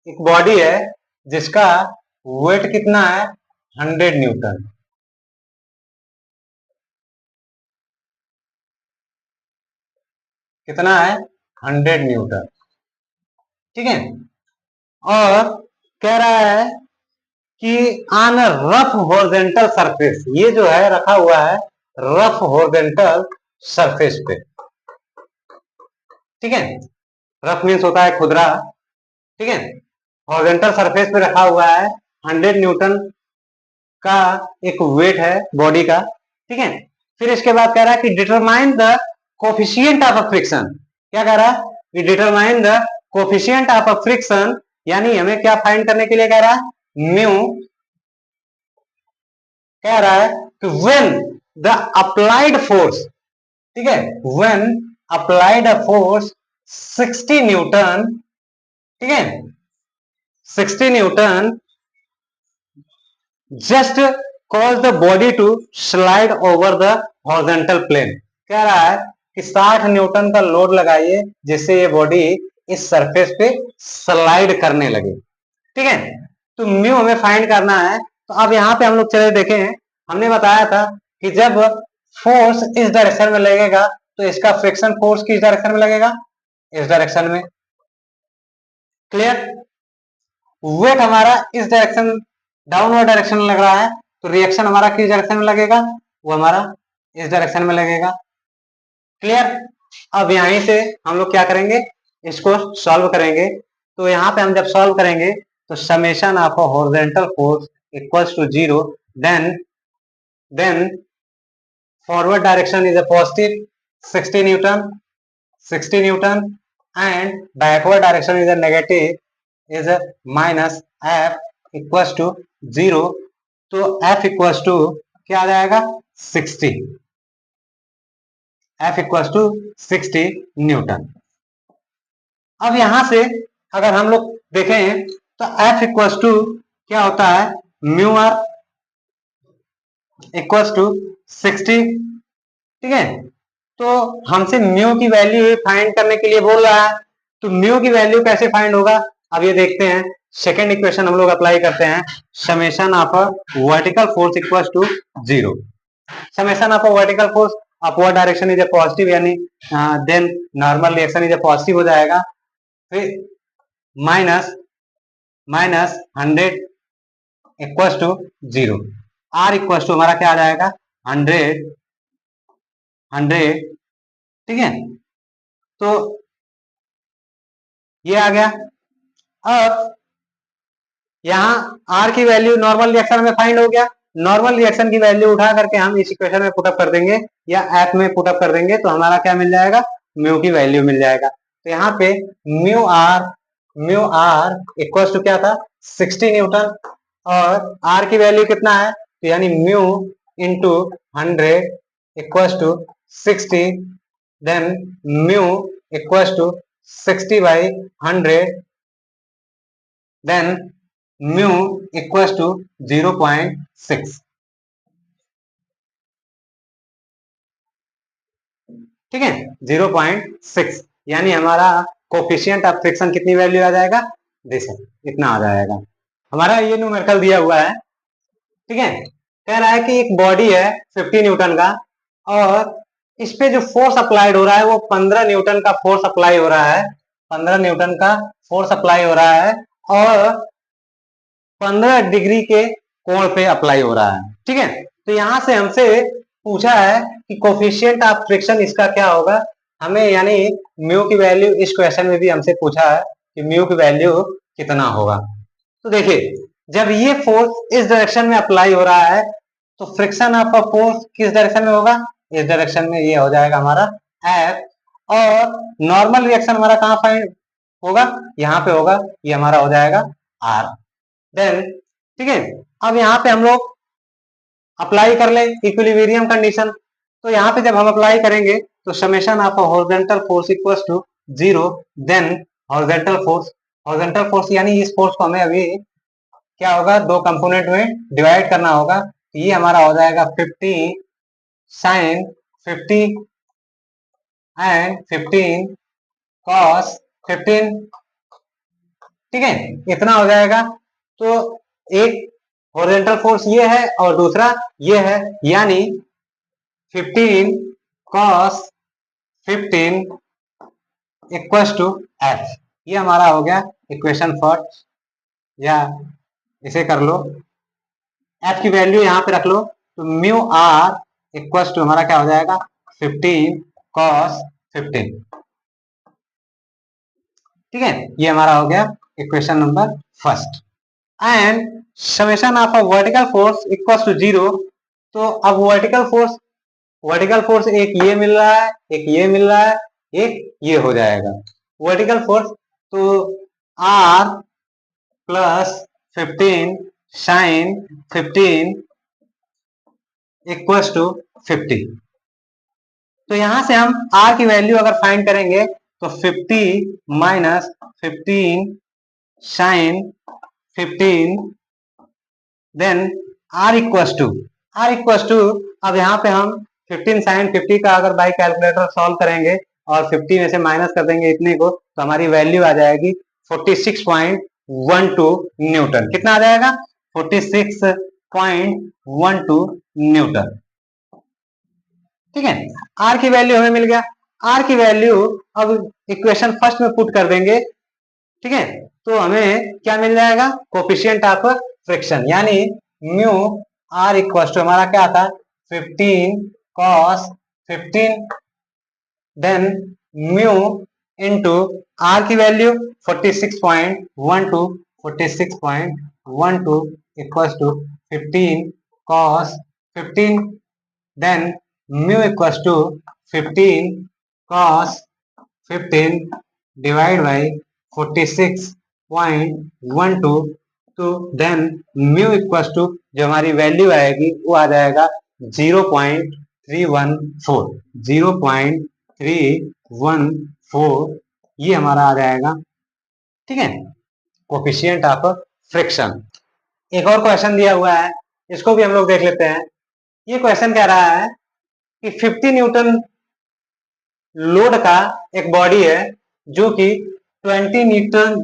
एक बॉडी है जिसका वेट कितना है 100 न्यूटन, कितना है 100 न्यूटन, ठीक है। और कह रहा है कि ऑन रफ हॉरिजॉन्टल सरफेस, ये जो है रखा हुआ है रफ हॉरिजॉन्टल सरफेस पे, ठीक है। रफ मीन्स होता है खुदरा, ठीक है। हॉरिजॉन्टल सरफेस पे रखा हुआ है 100 न्यूटन का एक वेट है बॉडी का, ठीक है। फिर इसके बाद कह रहा है कि determine the coefficient of a friction, क्या कह रहा है कि determine the coefficient of a friction, यानी हमें क्या फाइंड करने के लिए कह रहा है म्यू, कह रहा है कि व्हेन द अप्लाइड फोर्स, ठीक है, when applied a force 60 newton, ठीक है, 60 newton just cause the body to slide over the horizontal plane, कह रहा है कि 60 न्यूटन का लोड लगाइए जिससे ये बॉडी इस सरफेस पे स्लाइड करने लगे, ठीक है। तो म्यू हमें फाइंड करना है। तो अब यहाँ पे हम लोग चले देखें, हमने बताया था कि जब फोर्स इस डायरेक्शन में लगेगा तो इसका फ्रिक्शन फोर्स किस डायरेक्शन में लगेगा, इस डायरेक्शन में, क्लियर। वेट हमारा इस डायरेक्शन डाउनवर्ड डायरेक्शन में लग रहा है, तो रिएक्शन हमारा किस डायरेक्शन में लगेगा, वो हमारा इस डायरेक्शन में लगेगा, क्लियर। अब यहीं से हम लोग क्या करेंगे, इसको सॉल्व करेंगे। तो यहाँ पे हम जब सॉल्व करेंगे तो summation of a horizontal force equals to 0, then forward direction is a positive 60 newton, 60 newton, and backward direction is a negative is minus F equals to 0। तो एफ इक्वल्स टू क्या आ जाएगा 60, एफ इक्वल्स टू 60 न्यूटन। अब यहां से अगर हम लोग देखें तो एफ इक्वल्स टू क्या होता है म्यू आर इक्वल्स टू 60, ठीक है। तो हमसे म्यू की वैल्यू फाइंड करने के लिए बोल रहा है, तो म्यू की वैल्यू कैसे फाइंड होगा, अब ये देखते हैं। सेकेंड इक्वेशन हम लोग अप्लाई करते हैं, summation of a vertical force equals to 0, summation of a vertical force upward direction is a positive, यानी then normal reaction is a positive हो जाएगा, फिर minus minus 100 equals to 0, R equals to हमारा क्या आ जाएगा 100, 100, ठीक है। तो ये आ गया। अब यहाँ आर की वैल्यू नॉर्मल रिएक्शन में फाइंड हो गया, नॉर्मल रिएक्शन की वैल्यू उठा करके हम इस इक्वेशन में पुटअप कर देंगे या एफ में पुटअप कर देंगे, तो हमारा क्या मिल जाएगा म्यू की वैल्यू मिल जाएगा। तो यहाँ पे म्यू आर इक्वल टू क्या था 60 न्यूटन, और आर की वैल्यू कितना है, तो यानी mu into 100 equal to 60, then mu equal to 60/100, then mu equal to 0.6, ठीक है 0.6, यानी हमारा कोफिशिएंट ऑफ फ्रिक्शन कितनी वैल्यू आ जाएगा, देखो इतना आ जाएगा। हमारा ये न्यूमेरिकल दिया हुआ है, ठीक है। कह रहा है कि एक बॉडी है 50 न्यूटन का, और इस पे जो फोर्स अप्लाइड हो रहा है वो 15 न्यूटन का फोर्स अप्लाई हो रहा है, 15 न्यूटन का फोर्स अप्लाई हो रहा है, और 15 डिग्री के कोण पे अप्लाई हो रहा है, ठीक है। तो यहां से हमसे पूछा है कि कोफिशिएंट ऑफ फ्रिक्शन इसका क्या होगा, हमें यानी म्यू की वैल्यू इस क्वेश्चन में भी हमसे पूछा है कि म्यू की वैल्यू कितना होगा। तो देखिए जब ये फोर्स इस डायरेक्शन में अप्लाई हो रहा है तो फ्रिक्शन ऑफ अ फोर्स किस डायरेक्शन में होगा, इस डायरेक्शन में, ये हो जाएगा हमारा एफ, और नॉर्मल रिएक्शन हमारा कहाँ फाइंड होगा, यहाँ पे होगा, ये हमारा हो जाएगा आर, देन, ठीक है। अब यहाँ पे हम लोग अप्लाई कर ले इक्विलिब्रियम कंडीशन, तो यहाँ पे जब हम अप्लाई करेंगे तो summation of horizontal force equals to 0, then horizontal force यानी इस फोर्स को हमें अभी क्या होगा दो कंपोनेंट में डिवाइड करना होगा, ये हमारा हो जाएगा 50 साइन 50 एंड 15 कॉस 15, ठीक है, इतना हो जाएगा। तो एक हॉरिजॉन्टल फोर्स ये है और दूसरा ये है, यानी 15 cos 15 इक्वल्स टू एफ। ये हमारा हो गया इक्वेशन फर्स्ट, या इसे कर लो, एफ की वैल्यू यहाँ पे रख लो, तो म्यू आर इक्वल्स टू हमारा क्या हो जाएगा 15 cos 15। ठीक है, ये हमारा हो गया equation number first. And summation of a vertical force equals to zero. तो अब वर्टिकल फोर्स एक ये मिल रहा है, एक ये मिल रहा है, एक ये हो जाएगा वर्टिकल फोर्स। तो R plus 15 sine 15 equals to 50। तो यहां से हम आर की वैल्यू अगर फाइंड करेंगे तो 50 minus 15 sine 15, then R equals to अब यहाँ पे हम 15 साइन 50 का अगर बाई कैलकुलेटर सॉल्व करेंगे और 50 में से माइनस कर देंगे इतने को, तो हमारी वैल्यू आ जाएगी 46.12 न्यूटन। कितना आ जाएगा 46.12 न्यूटन। ठीक है, आर की वैल्यू हमें मिल गया। आर की वैल्यू अब इक्वेशन फर्स्ट में पुट कर देंगे। ठीक है, तो हमें क्या मिल जाएगा कोफिशिएंट ऑफ फ्रिक्शन, यानी म्यू आर इक्वल टू हमारा क्या था 15 cos 15, then mu into R की value 46.12 equals to 15 cos 15, then mu equals to 15 cos 15 divide by 46.12, तो देन म्यू इक्वल्स टू जो हमारी वैल्यू आएगी वो आ जाएगा 0.314 ये हमारा आ जाएगा। ठीक है, कोफिशिएंट ऑफ फ्रिक्शन। एक और क्वेश्चन दिया हुआ है, इसको भी हम लोग देख लेते हैं। ये क्वेश्चन कह रहा है कि 50 न्यूटन लोड का एक बॉडी है जो कि 20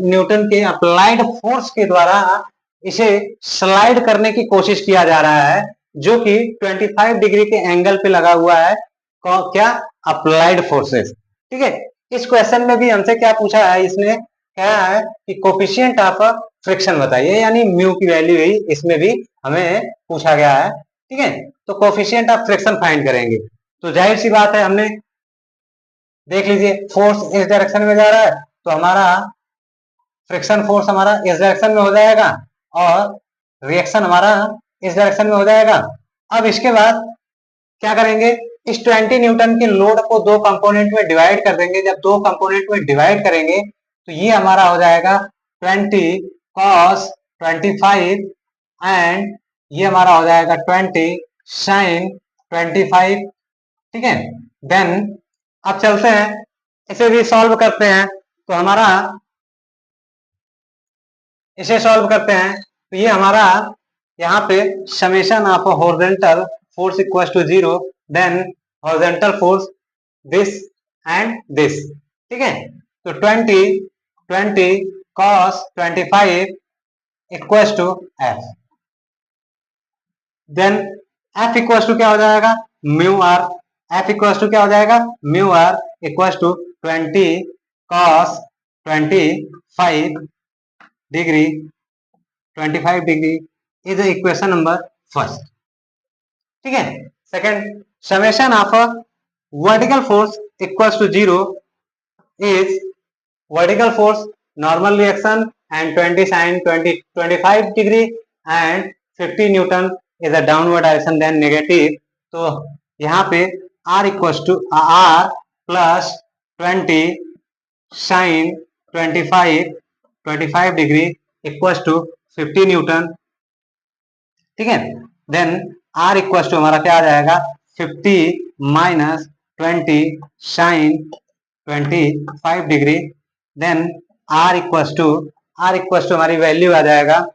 न्यूटन के अप्लाइड फोर्स के द्वारा इसे स्लाइड करने की कोशिश किया जा रहा है, जो कि 25 डिग्री के एंगल पे लगा हुआ है। क्या अप्लाइड फोर्सेस। ठीक है, इस क्वेश्चन में भी हमसे क्या पूछा है, इसने कहा है कि कोफिशिएंट ऑफ फ्रिक्शन बताइए, यानी म्यू की वैल्यू ही इसमें भी हमें पूछा गया है। ठीक है, तो कोफिशिएंट ऑफ फ्रिक्शन फाइंड करेंगे। तो जाहिर सी बात है, हमने देख लीजिए फोर्स इस डायरेक्शन में जा रहा है, तो हमारा फ्रिक्शन फोर्स हमारा इस डायरेक्शन में हो जाएगा और रिएक्शन हमारा इस डायरेक्शन में हो जाएगा। अब इसके बाद क्या करेंगे, इस 20 न्यूटन के लोड को दो कंपोनेंट में डिवाइड कर देंगे। जब दो कंपोनेंट में डिवाइड करेंगे तो ये हमारा हो जाएगा 20 cos 25 एंड ये हमारा हो जाएगा 20 sin 25। ठीक है, देन अब चलते हैं इसे भी सॉल्व करते हैं। तो हमारा इसे सॉल्व करते हैं, तो ये हमारा यहाँ पे summation of horizontal force equals to zero, then horizontal force this and this. ठीक है, तो 20 cos 25 equals to F, then F equals to क्या हो जाएगा mu R. F equals to क्या हो जाएगा mu R equals to 20 cos 25 degree 25 degree is equation number first. ठीक है, second summation of vertical force equals to zero is vertical force normal reaction and 20 sin 25 degree and 50 newton is a downward direction then negative. तो यहाँ पे R equals to R plus 20 sin 25 degree equals to 50 newton. ठीक है, then R equals to हमारा क्या आ जाएगा 50 minus 20 sin 25 degree, then R equals to हमारी वैल्यू आ जाएगा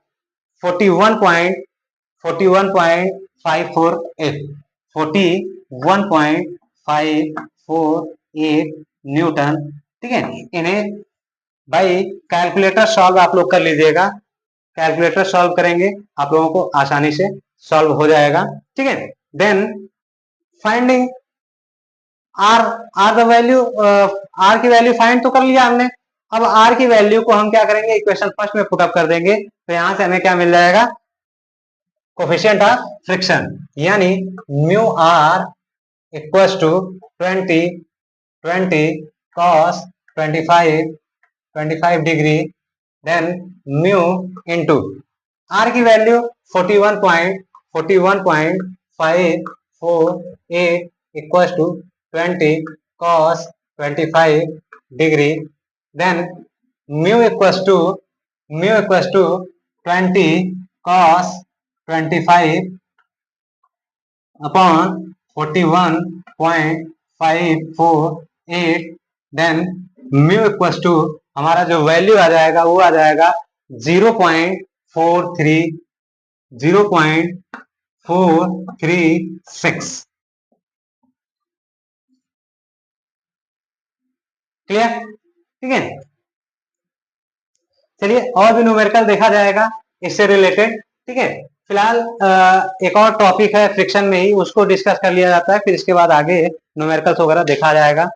41.548 न्यूटन। ठीक है, इन्हें भाई कैलकुलेटर सॉल्व आप लोग कर लीजिएगा, कैलकुलेटर सॉल्व करेंगे आप लोगों को आसानी से सॉल्व हो जाएगा, ठीक है। Then finding R, R the value, R की वैल्यू फाइंड तो कर लिया हमने। अब आर की वैल्यू को हम क्या करेंगे, इक्वेशन फर्स्ट में पुटअप कर देंगे, तो यहां से हमें क्या मिल जाएगा, कोफिशिएंट ऑफ फ्रिक्शन, यानी mu R equals to 20 20 cos 25 degree, then mu into R की value 41.548 equals to 20 cos 25 degree, then mu equals to 20 cos 25 upon 41.548, then mu equals to हमारा जो वैल्यू आ जाएगा वो आ जाएगा 0.436। क्लियर, ठीक है। चलिए और भी न्यूमेरिकल देखा जाएगा इससे रिलेटेड, ठीक है। फिलहाल एक और टॉपिक है फ्रिक्शन में ही, उसको डिस्कस कर लिया जाता है, फिर इसके बाद आगे न्यूमेरिकल्स वगैरह देखा जाएगा।